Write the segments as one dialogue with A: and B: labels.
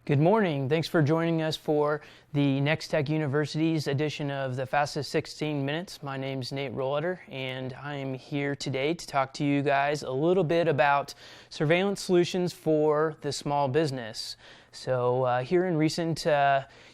A: Good morning. Thanks for joining us for the Nex-Tech University's edition of the Fastest 16 Minutes. My name's Nate Rohleder, and I'm here today to talk to you guys a little bit about surveillance solutions for the small business. So here in recent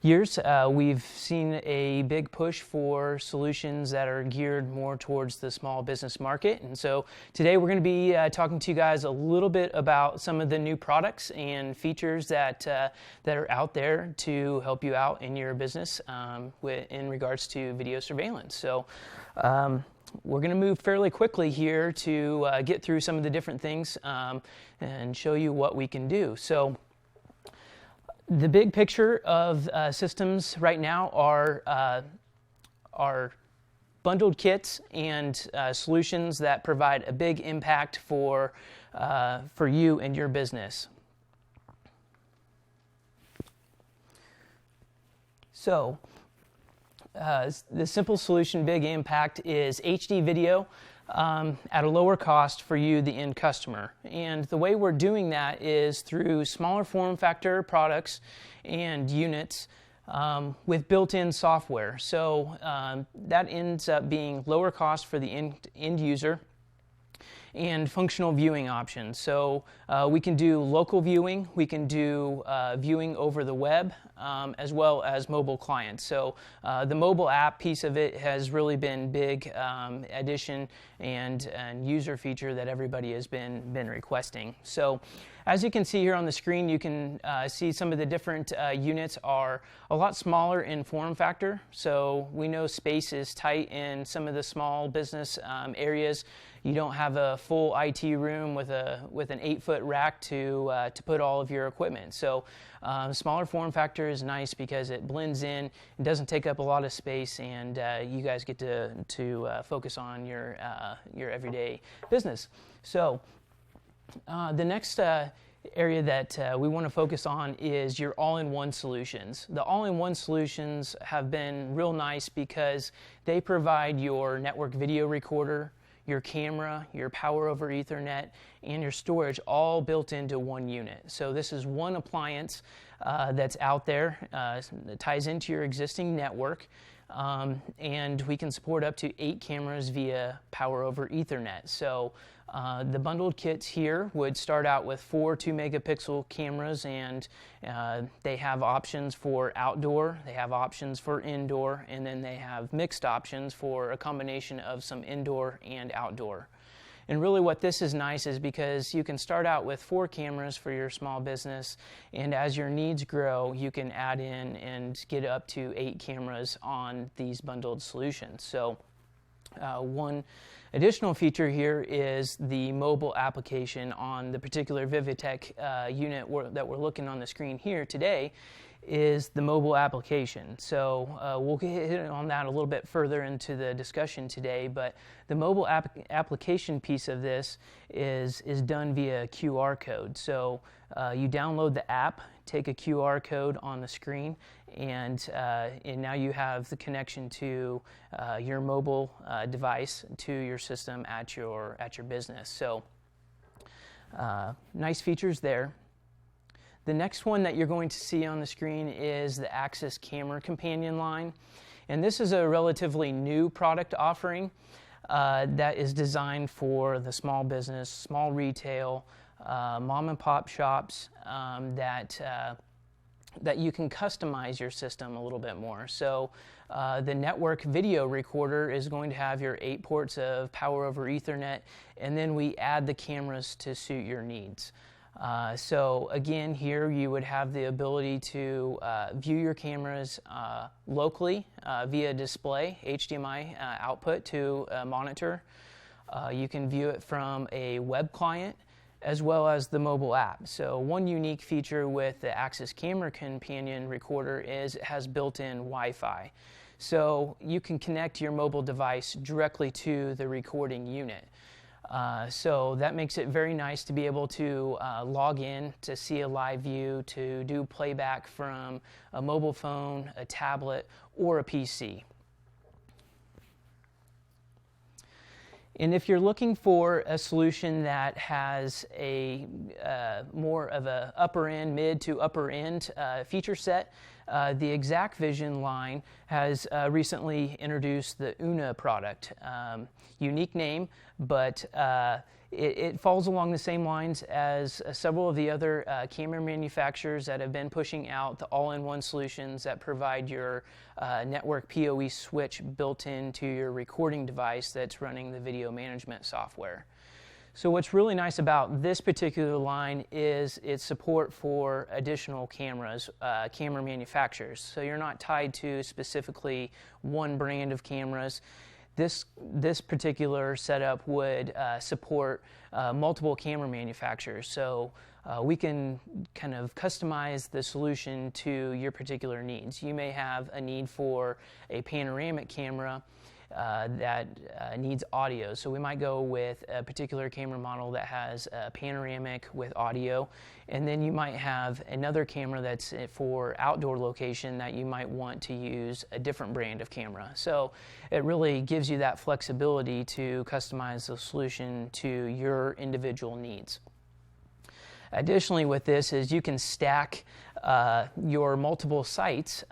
A: years, we've seen a big push for solutions that are geared more towards the small business market. And so today we're going to be talking to you guys a little bit about some of the new products and features that are out there to help you out in your business in regards to video surveillance. So we're going to move fairly quickly here to get through some of the different things and show you what we can do. So the big picture of systems right now are bundled kits and solutions that provide a big impact for you and your business. So the simple solution, big impact, is HD video at a lower cost for you, the end customer. And the way we're doing that is through smaller form factor products and units with built-in software. So that ends up being lower cost for the end user and functional viewing options. So we can do local viewing, we can do viewing over the web, as well as mobile clients. So the mobile app piece of it has really been big addition and user feature that everybody has been requesting. So as you can see here on the screen, you can see some of the different units are a lot smaller in form factor. So we know space is tight in some of the small business areas. You don't have a full IT room with an 8-foot rack to put all of your equipment. So smaller form factor is nice because it blends in, it doesn't take up a lot of space, and you guys get to focus on your everyday business. So the next area that we want to focus on is your all-in-one solutions. The all-in-one solutions have been real nice because they provide your network video recorder, your camera, your power over Ethernet, and your storage all built into one unit. So this is one appliance that's out there that ties into your existing network, and we can support up to 8 cameras via power over Ethernet. So the bundled kits here would start out with 4 2-megapixel cameras, and they have options for outdoor, they have options for indoor, and then they have mixed options for a combination of some indoor and outdoor. And really what this is nice is because you can start out with 4 cameras for your small business, and as your needs grow, you can add in and get up to 8 cameras on these bundled solutions. So one additional feature here is the mobile application on the particular Vivitech unit that we're looking on the screen here today is the mobile application. So we'll hit on that a little bit further into the discussion today, but the mobile application piece of this is done via QR code. So you download the app, take a QR code on the screen, and now you have the connection to your mobile device to your system at your business. So nice features there. The next one that you're going to see on the screen is the Axis Camera Companion line. And this is a relatively new product offering that is designed for the small business, small retail, mom and pop shops that you can customize your system a little bit more. So the network video recorder is going to have your 8 ports of power over Ethernet, and then we add the cameras to suit your needs. So again, here you would have the ability to view your cameras locally via display, HDMI output to a monitor. You can view it from a web client as well as the mobile app. So one unique feature with the Axis Camera Companion recorder is it has built-in Wi-Fi. So you can connect your mobile device directly to the recording unit. So that makes it very nice to be able to log in to see a live view, to do playback from a mobile phone, a tablet, or a PC. And if you're looking for a solution that has a more of a upper end, mid to upper end feature set, the ExactVision line has recently introduced the Una product. Unique name, but it falls along the same lines as several of the other camera manufacturers that have been pushing out the all-in-one solutions that provide your network PoE switch built into your recording device that's running the video management software. So what's really nice about this particular line is its support for additional cameras, camera manufacturers. So you're not tied to specifically one brand of cameras. This particular setup would support multiple camera manufacturers. So we can kind of customize the solution to your particular needs. You may have a need for a panoramic camera that needs audio. So we might go with a particular camera model that has a panoramic with audio, and then you might have another camera that's for outdoor location that you might want to use a different brand of camera. So it really gives you that flexibility to customize the solution to your individual needs. Additionally with this is you can stack your multiple sites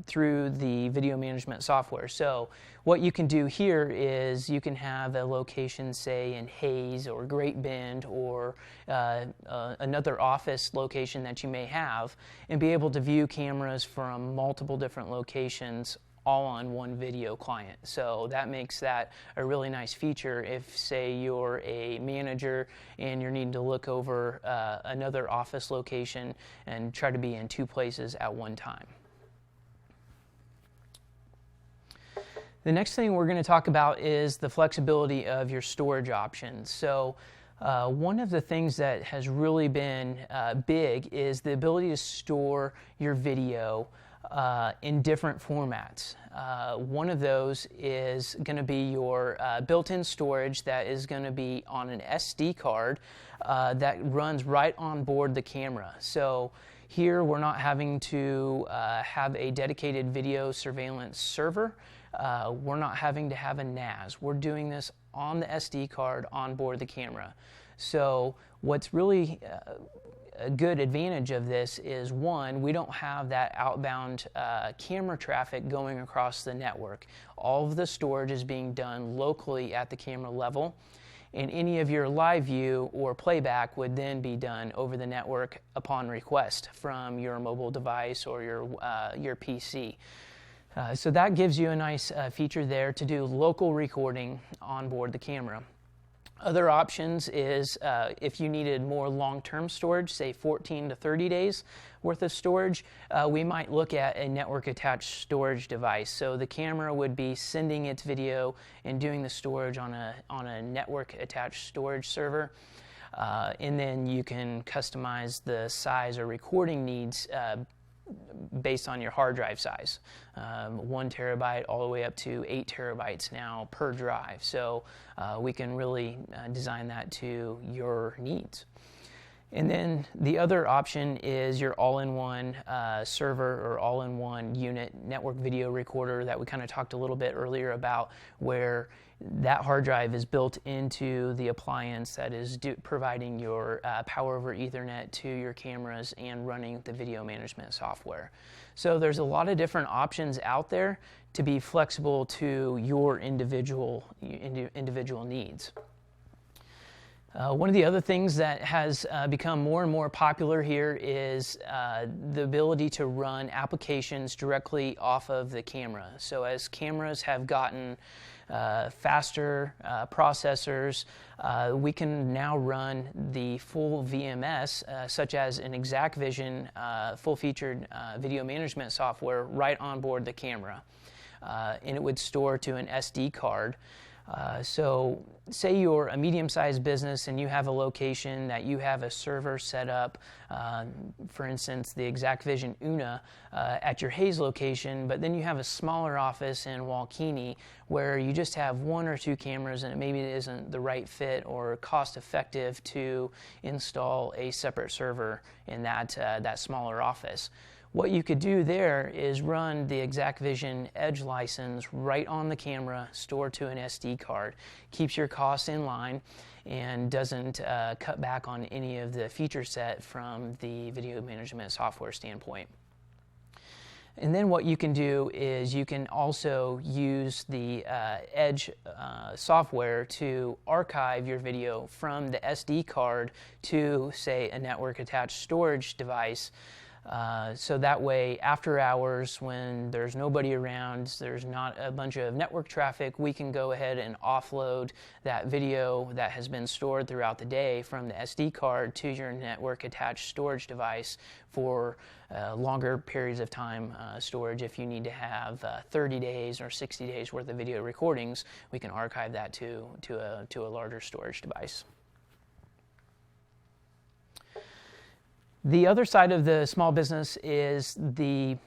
A: through the video management software. So what you can do here is you can have a location, say in Hayes or Great Bend or another office location that you may have, and be able to view cameras from multiple different locations all on one video client. So that makes that a really nice feature if, say, you're a manager and you're needing to look over another office location and try to be in two places at one time. The next thing we're going to talk about is the flexibility of your storage options. So one of the things that has really been big is the ability to store your video in different formats. One of those is going to be your built-in storage that is going to be on an SD card that runs right on board the camera. So here we're not having to have a dedicated video surveillance server. We're not having to have a NAS. We're doing this on the SD card on board the camera. So what's really a good advantage of this is, one, we don't have that outbound camera traffic going across the network. All of the storage is being done locally at the camera level, and any of your live view or playback would then be done over the network upon request from your mobile device or your PC. So that gives you a nice feature there to do local recording on board the camera. Other options is if you needed more long-term storage, say 14 to 30 days worth of storage, we might look at a network-attached storage device. So the camera would be sending its video and doing the storage on a network-attached storage server. And then you can customize the size or recording needs based on your hard drive size. 1 terabyte all the way up to 8 terabytes now per drive. So we can really design that to your needs. And then the other option is your all-in-one server or all-in-one unit network video recorder that we kind of talked a little bit earlier about, where that hard drive is built into the appliance that is providing your power over Ethernet to your cameras and running the video management software. So there's a lot of different options out there to be flexible to your individual needs. One of the other things that has become more and more popular here is the ability to run applications directly off of the camera. So as cameras have gotten faster processors, we can now run the full VMS, such as an ExactVision full-featured video management software right on board the camera. And it would store to an SD card. So say you're a medium-sized business and you have a location that you have a server set up, for instance, the ExactVision Una at your Hayes location, but then you have a smaller office in Walkeny where you just have 1 or 2 cameras and it maybe isn't the right fit or cost-effective to install a separate server in that smaller office. What you could do there is run the ExactVision Edge license right on the camera, stored to an SD card. Keeps your costs in line and doesn't cut back on any of the feature set from the video management software standpoint. And then what you can do is you can also use the Edge software to archive your video from the SD card to, say, a network attached storage device. So that way, after hours, when there's nobody around, there's not a bunch of network traffic, we can go ahead and offload that video that has been stored throughout the day from the SD card to your network attached storage device for longer periods of time storage. If you need to have 30 days or 60 days worth of video recordings, we can archive that to a larger storage device. The other side of the small business is the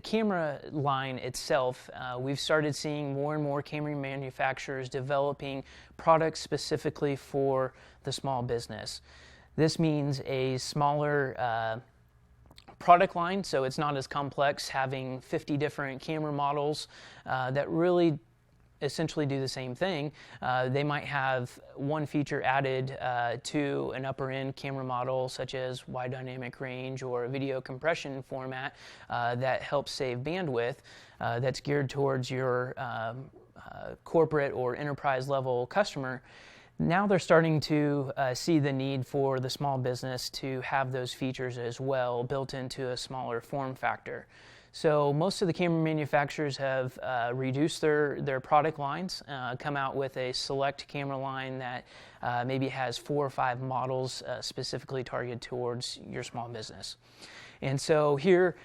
A: camera line itself. We've started seeing more and more camera manufacturers developing products specifically for the small business. This means a smaller product line, so it's not as complex, having 50 different camera models that really essentially do the same thing. They might have one feature added to an upper end camera model, such as wide dynamic range or a video compression format that helps save bandwidth, that's geared towards your corporate or enterprise level customer. Now they're starting to see the need for the small business to have those features as well built into a smaller form factor. So most of the camera manufacturers have reduced their product lines, come out with a select camera line that maybe has 4 or 5 models specifically targeted towards your small business. And so here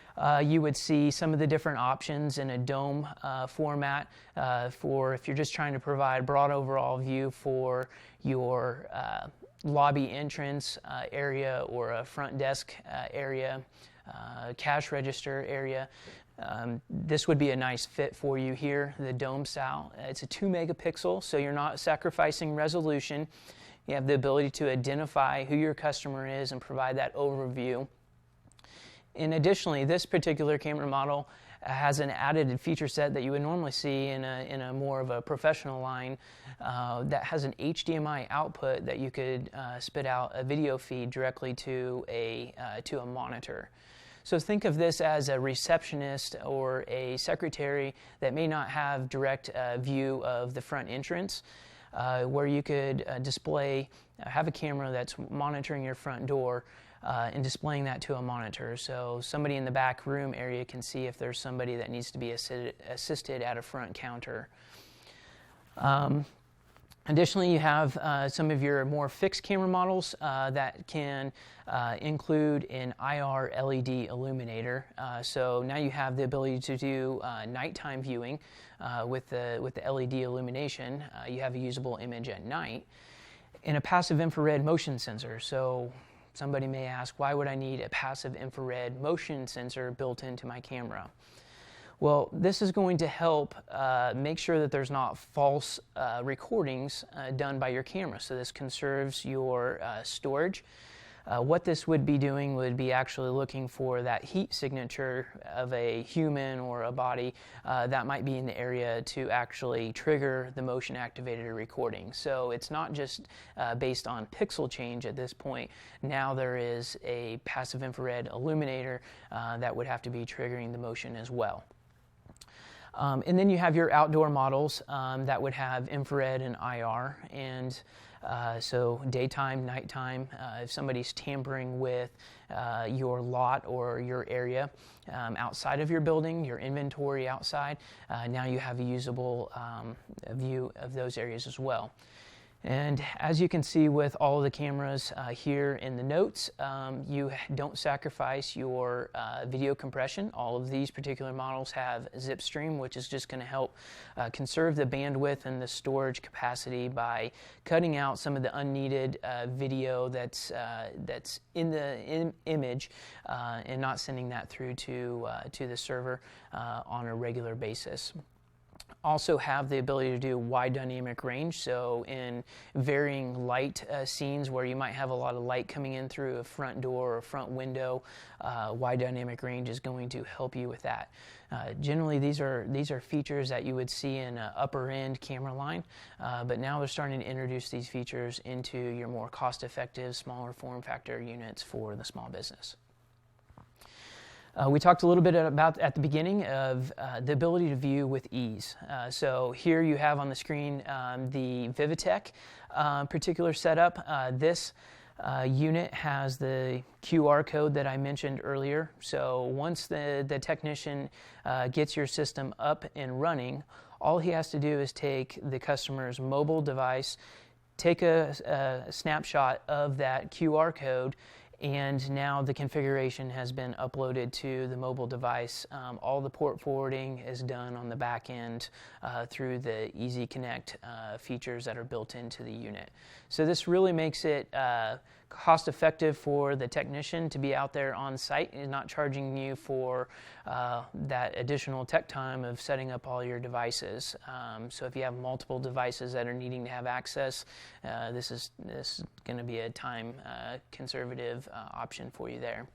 A: you would see some of the different options in a dome format for if you're just trying to provide broad overall view for your lobby entrance area or a front desk area, cash register area. This would be a nice fit for you here, the dome style. It's a 2 megapixel, so you're not sacrificing resolution. You have the ability to identify who your customer is and provide that overview. And additionally, this particular camera model has an added feature set that you would normally see in a more of a professional line that has an HDMI output that you could spit out a video feed directly to a monitor. So think of this as a receptionist or a secretary that may not have direct view of the front entrance, where you could have a camera that's monitoring your front door and displaying that to a monitor. So somebody in the back room area can see if there's somebody that needs to be assisted at a front counter. Additionally, you have some of your more fixed camera models that can include an IR LED illuminator. So now you have the ability to do nighttime viewing with the LED illumination. You have a usable image at night. And a passive infrared motion sensor. So somebody may ask, why would I need a passive infrared motion sensor built into my camera? Well, this is going to help make sure that there's not false recordings done by your camera. So this conserves your storage. What this would be doing would be actually looking for that heat signature of a human or a body that might be in the area to actually trigger the motion activated recording. So it's not just based on pixel change at this point. Now there is a passive infrared illuminator that would have to be triggering the motion as well. And then you have your outdoor models that would have infrared and IR, and so daytime, nighttime. If somebody's tampering with your lot or your area outside of your building, your inventory outside, now you have a usable view of those areas as well. And as you can see with all of the cameras here in the notes, you don't sacrifice your video compression. All of these particular models have Zipstream, which is just going to help conserve the bandwidth and the storage capacity by cutting out some of the unneeded video that's in the image and not sending that through to the server on a regular basis. also have the ability to do wide dynamic range. So in varying light scenes where you might have a lot of light coming in through a front door or front window, wide dynamic range is going to help you with that. Generally, these are features that you would see in an upper end camera line, but now they're starting to introduce these features into your more cost-effective, smaller form factor units for the small business. We talked a little bit about at the beginning of the ability to view with ease. So here you have on the screen the Vivitech particular setup. This unit has the QR code that I mentioned earlier. So once the technician gets your system up and running, all he has to do is take the customer's mobile device, take a snapshot of that QR code, and now the configuration has been uploaded to the mobile device. All the port forwarding is done on the back end through the Easy Connect features that are built into the unit. So this really makes it cost effective for the technician to be out there on site and not charging you for that additional tech time of setting up all your devices. So if you have multiple devices that are needing to have access, this is going to be a time conservative option for you there.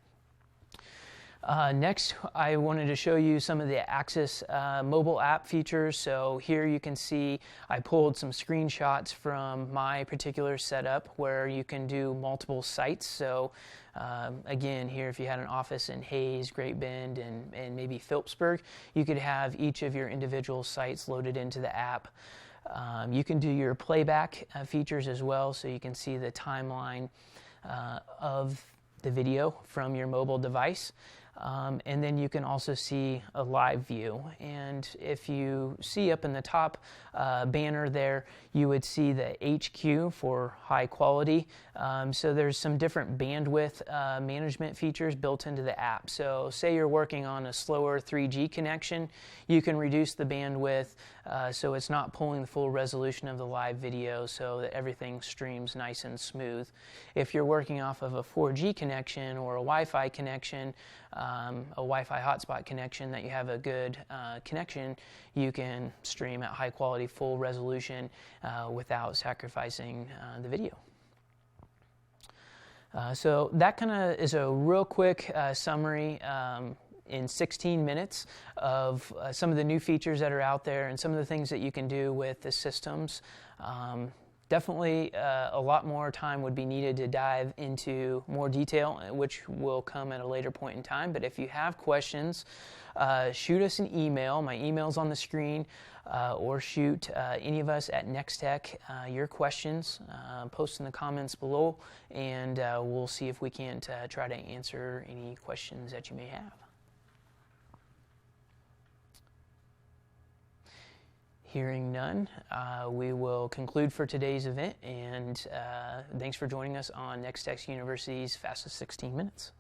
A: Next, I wanted to show you some of the Axis mobile app features. So here you can see I pulled some screenshots from my particular setup where you can do multiple sites. So again, here if you had an office in Hayes, Great Bend, and maybe Phillipsburg, you could have each of your individual sites loaded into the app. You can do your playback features as well, so you can see the timeline of the video from your mobile device. And then you can also see a live view. And if you see up in the top banner there, you would see the HQ for high quality. So there's some different bandwidth management features built into the app. So say you're working on a slower 3G connection, you can reduce the bandwidth so it's not pulling the full resolution of the live video so that everything streams nice and smooth. If you're working off of a 4G connection or a Wi-Fi connection, a Wi-Fi hotspot connection that you have a good connection, you can stream at high quality full resolution without sacrificing the video. So that kind of is a real quick summary in 16 minutes of some of the new features that are out there and some of the things that you can do with the systems. Definitely a lot more time would be needed to dive into more detail, which will come at a later point in time. But if you have questions, shoot us an email. My email's on the screen, or shoot any of us at Nex-Tech your questions. Post in the comments below, and we'll see if we can't try to answer any questions that you may have. Hearing none, we will conclude for today's event, and thanks for joining us on Nex-Tech University's Fastest 16 Minutes.